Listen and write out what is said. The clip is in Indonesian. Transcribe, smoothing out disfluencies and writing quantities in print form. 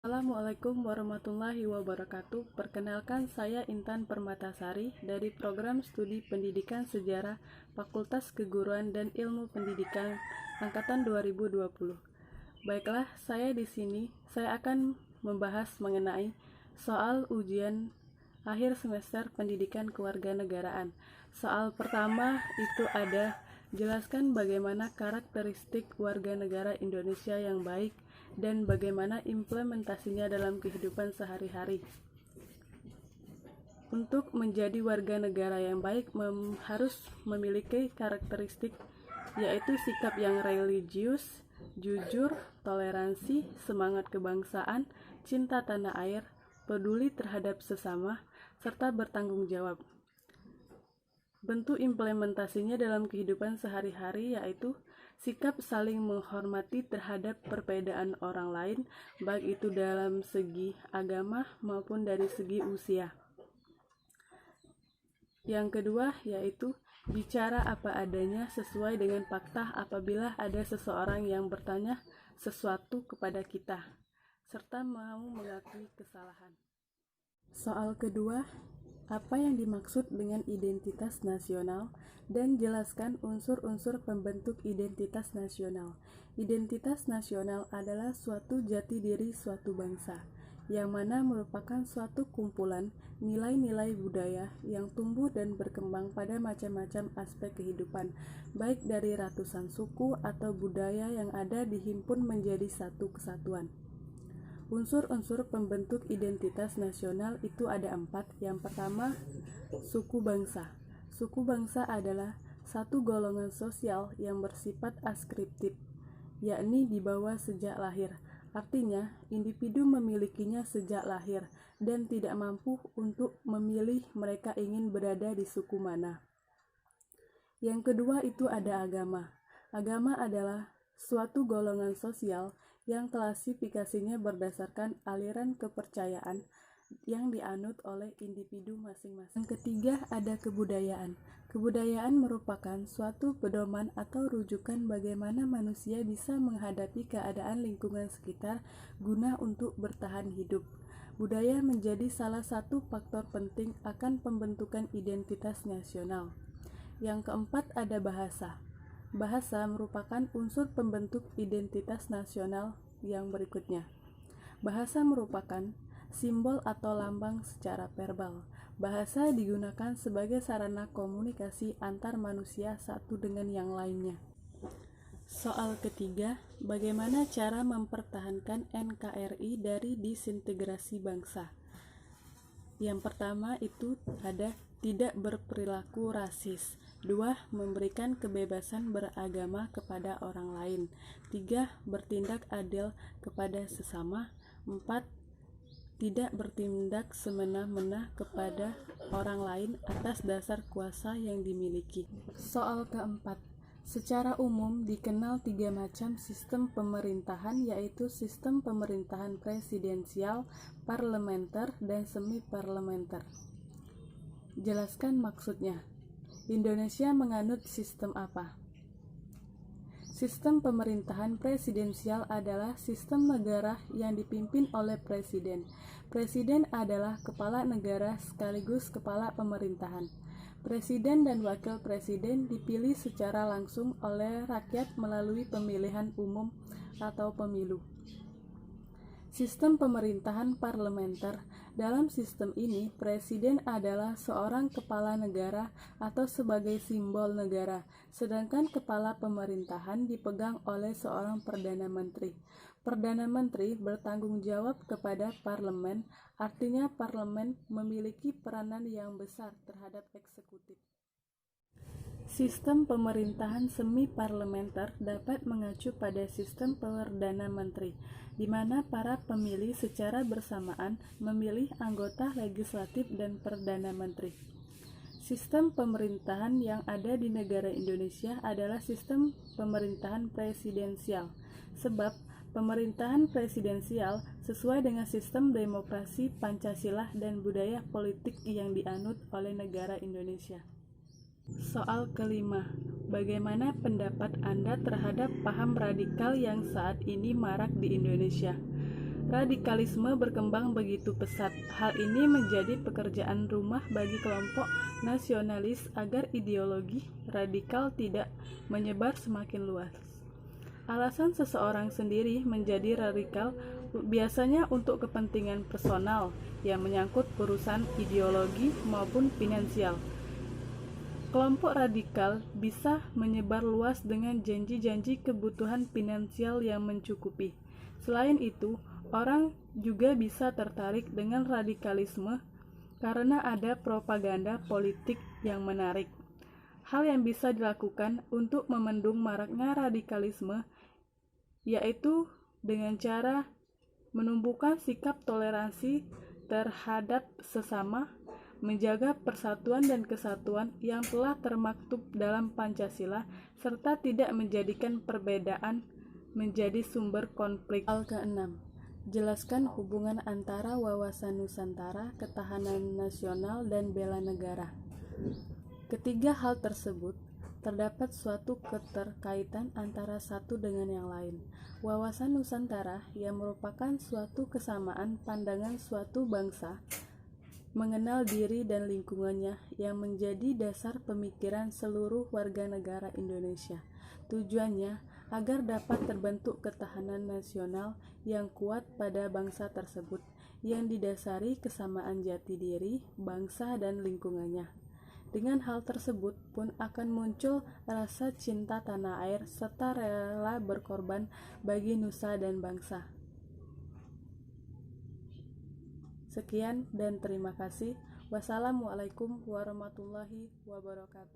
Assalamualaikum warahmatullahi wabarakatuh. Perkenalkan, saya Intan Permatasari dari Program Studi Pendidikan Sejarah Fakultas Keguruan dan Ilmu Pendidikan Angkatan 2020. Baiklah, saya akan membahas mengenai soal ujian akhir semester pendidikan kewarganegaraan. Soal pertama itu ada: jelaskan bagaimana karakteristik warga negara Indonesia yang baik dan bagaimana implementasinya dalam kehidupan sehari-hari. Untuk menjadi warga negara yang baik harus memiliki karakteristik, yaitu sikap yang religius, jujur, toleransi, semangat kebangsaan, cinta tanah air, peduli terhadap sesama, serta bertanggung jawab. Bentuk implementasinya dalam kehidupan sehari-hari yaitu sikap saling menghormati terhadap perbedaan orang lain, baik itu dalam segi agama maupun dari segi usia. Yang kedua yaitu bicara apa adanya sesuai dengan fakta apabila ada seseorang yang bertanya sesuatu kepada kita, serta mau mengakui kesalahan. Soal kedua, apa yang dimaksud dengan identitas nasional, dan jelaskan unsur-unsur pembentuk identitas nasional. Identitas nasional adalah suatu jati diri suatu bangsa, yang mana merupakan suatu kumpulan nilai-nilai budaya yang tumbuh dan berkembang pada macam-macam aspek kehidupan, baik dari ratusan suku atau budaya yang ada dihimpun menjadi satu kesatuan. Unsur-unsur pembentuk identitas nasional itu ada 4. Yang pertama, suku bangsa. Suku bangsa adalah satu golongan sosial yang bersifat askriptif, yakni dibawa sejak lahir. Artinya, individu memilikinya sejak lahir dan tidak mampu untuk memilih mereka ingin berada di suku mana. Yang kedua itu ada agama. Agama adalah suatu golongan sosial yang klasifikasinya berdasarkan aliran kepercayaan yang dianut oleh individu masing-masing. Yang ketiga ada kebudayaan. Kebudayaan merupakan suatu pedoman atau rujukan bagaimana manusia bisa menghadapi keadaan lingkungan sekitar guna untuk bertahan hidup. Budaya menjadi salah satu faktor penting akan pembentukan identitas nasional. Yang keempat ada bahasa. Bahasa merupakan unsur pembentuk identitas nasional yang berikutnya. Bahasa merupakan simbol atau lambang secara verbal. Bahasa digunakan sebagai sarana komunikasi antar manusia satu dengan yang lainnya. Soal ketiga, bagaimana cara mempertahankan NKRI dari disintegrasi bangsa? Yang pertama itu ada tidak berperilaku rasis. 2. Memberikan kebebasan beragama kepada orang lain. 3. Bertindak adil kepada sesama. 4. Tidak bertindak semena-mena kepada orang lain atas dasar kuasa yang dimiliki. Soal keempat, secara umum dikenal 3 macam sistem pemerintahan, yaitu sistem pemerintahan presidensial, parlementer, dan semi-parlementer. Jelaskan maksudnya. Indonesia menganut sistem apa? Sistem pemerintahan presidensial adalah sistem negara yang dipimpin oleh presiden. Presiden adalah kepala negara sekaligus kepala pemerintahan. Presiden dan wakil presiden dipilih secara langsung oleh rakyat melalui pemilihan umum atau pemilu. Sistem pemerintahan parlementer. Dalam sistem ini, presiden adalah seorang kepala negara atau sebagai simbol negara, sedangkan kepala pemerintahan dipegang oleh seorang perdana menteri. Perdana menteri bertanggung jawab kepada parlemen, artinya parlemen memiliki peranan yang besar terhadap eksekutif. Sistem pemerintahan semi-parlementer dapat mengacu pada sistem perdana menteri, di mana para pemilih secara bersamaan memilih anggota legislatif dan perdana menteri. Sistem pemerintahan yang ada di negara Indonesia adalah sistem pemerintahan presidensial, sebab pemerintahan presidensial sesuai dengan sistem demokrasi Pancasila dan budaya politik yang dianut oleh negara Indonesia. Soal kelima, bagaimana pendapat Anda terhadap paham radikal yang saat ini marak di Indonesia? Radikalisme berkembang begitu pesat. Hal ini menjadi pekerjaan rumah bagi kelompok nasionalis agar ideologi radikal tidak menyebar semakin luas. Alasan seseorang sendiri menjadi radikal biasanya untuk kepentingan personal yang menyangkut urusan ideologi maupun finansial. Kelompok radikal bisa menyebar luas dengan janji-janji kebutuhan finansial yang mencukupi. Selain itu, orang juga bisa tertarik dengan radikalisme karena ada propaganda politik yang menarik. Hal yang bisa dilakukan untuk memendung maraknya radikalisme yaitu dengan cara menumbuhkan sikap toleransi terhadap sesama, menjaga persatuan dan kesatuan yang telah termaktub dalam Pancasila, serta tidak menjadikan perbedaan menjadi sumber konflik. Hal ke-6. Jelaskan hubungan antara wawasan Nusantara, ketahanan nasional, dan bela negara. Ketiga hal tersebut terdapat suatu keterkaitan antara satu dengan yang lain. Wawasan Nusantara yang merupakan suatu kesamaan pandangan suatu bangsa mengenal diri dan lingkungannya yang menjadi dasar pemikiran seluruh warga negara Indonesia. Tujuannya agar dapat terbentuk ketahanan nasional yang kuat pada bangsa tersebut yang didasari kesamaan jati diri, bangsa, dan lingkungannya. Dengan hal tersebut pun akan muncul rasa cinta tanah air serta rela berkorban bagi nusa dan bangsa. Sekian dan terima kasih. Wassalamualaikum warahmatullahi wabarakatuh.